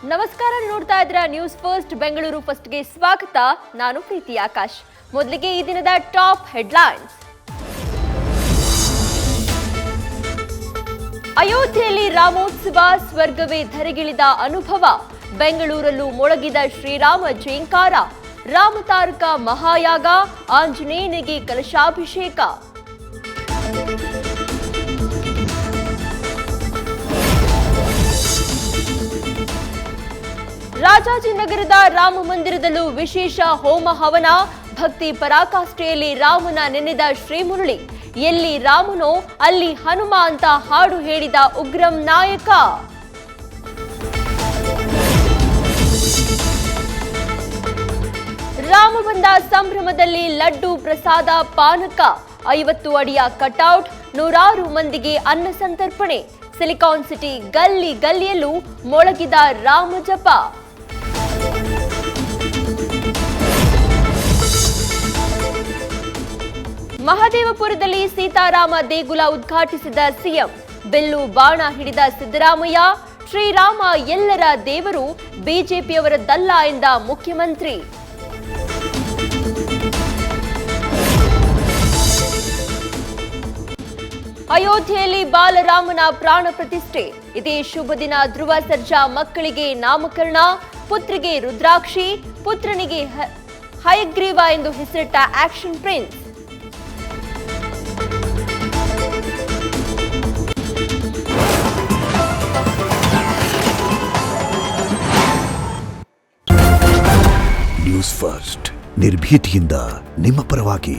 ನಮಸ್ಕಾರ, ನೋಡ್ತಾ ಇದ್ರ ನ್ಯೂಸ್ ಫಸ್ಟ್ ಬೆಂಗಳೂರು ಫಸ್ಟ್ಗೆ ಸ್ವಾಗತ. ನಾನು ಪ್ರೀತಿ ಆಕಾಶ್. ಮೊದಲಿಗೆ ಈ ದಿನದ ಟಾಪ್ ಹೆಡ್ಲೈನ್ಸ್. ಅಯೋಧ್ಯೆಯಲ್ಲಿ ರಾಮೋತ್ಸವ, ಸ್ವರ್ಗವೇ ಧರೆಗಿಳಿದ ಅನುಭವ. ಬೆಂಗಳೂರಲ್ಲೂ ಮೊಳಗಿದ ಶ್ರೀರಾಮ ಜಯಂಕಾರ. ರಾಮತಾರಕ ಮಹಾಯಾಗ, ಆಂಜನೇಯನಿಗೆ ಕಲಶಾಭಿಷೇಕ. ರಾಜಾಜಿನಗರದ ರಾಮ ಮಂದಿರದಲ್ಲೂ ವಿಶೇಷ ಹೋಮ ಹವನ. ಭಕ್ತಿ ಪರಾಕಾಷ್ಠೆಯಲ್ಲಿ ರಾಮನ ನೆನೆದ ಶ್ರೀಮುರಳಿ. ಎಲ್ಲಿ ರಾಮನೋ ಅಲ್ಲಿ ಹನುಮ ಅಂತ ಹಾಡು ಹೇಳಿದ ಉಗ್ರಂ ನಾಯಕ. ರಾಮ ಬಂದ ಸಂಭ್ರಮದಲ್ಲಿ ಲಡ್ಡು ಪ್ರಸಾದ ಪಾನಕ. 50 ಅಡಿಯ ಕಟೌಟ್, ನೂರಾರು ಮಂದಿಗೆ ಅನ್ನ ಸಂತರ್ಪಣೆ. ಸಿಲಿಕಾನ್ ಸಿಟಿ ಗಲ್ಲಿ ಗಲ್ಲಿಯಲ್ಲೂ ಮೊಳಗಿದ ರಾಮ ಜಪ. ಮಹದೇವಪುರದಲ್ಲಿ ಸೀತಾರಾಮ ದೇಗುಲ ಉದ್ಘಾಟಿಸಿದ ಸಿಎಂ. ಬಿಲ್ಲು ಬಾಣ ಹಿಡಿದ ಸಿದ್ದರಾಮಯ್ಯ. ಶ್ರೀರಾಮ ಎಲ್ಲರ ದೇವರು, ಬಿಜೆಪಿಯವರದ್ದಲ್ಲ ಎಂದ ಮುಖ್ಯಮಂತ್ರಿ. ಅಯೋಧ್ಯೆಯಲ್ಲಿ ಬಾಲರಾಮನ ಪ್ರಾಣ ಪ್ರತಿಷ್ಠೆ. ಇದೇ ಶುಭ ದಿನ ಧ್ರುವ ಸರ್ಜಾ ಮಕ್ಕಳಿಗೆ ನಾಮಕರಣ. ಪುತ್ರಿಗೆ ರುದ್ರಾಕ್ಷಿ, ಪುತ್ರನಿಗೆ ಹಯಗ್ರೀವ ಎಂದು ಹೆಸರಿಟ್ಟ ಆಕ್ಷನ್ ಪ್ರಿನ್ಸ್. ನ್ಯೂಸ್ ಫಸ್ಟ್, ನಿರ್ಭೀತಿಯಿಂದ ನಿಮ್ಮ ಪರವಾಗಿ.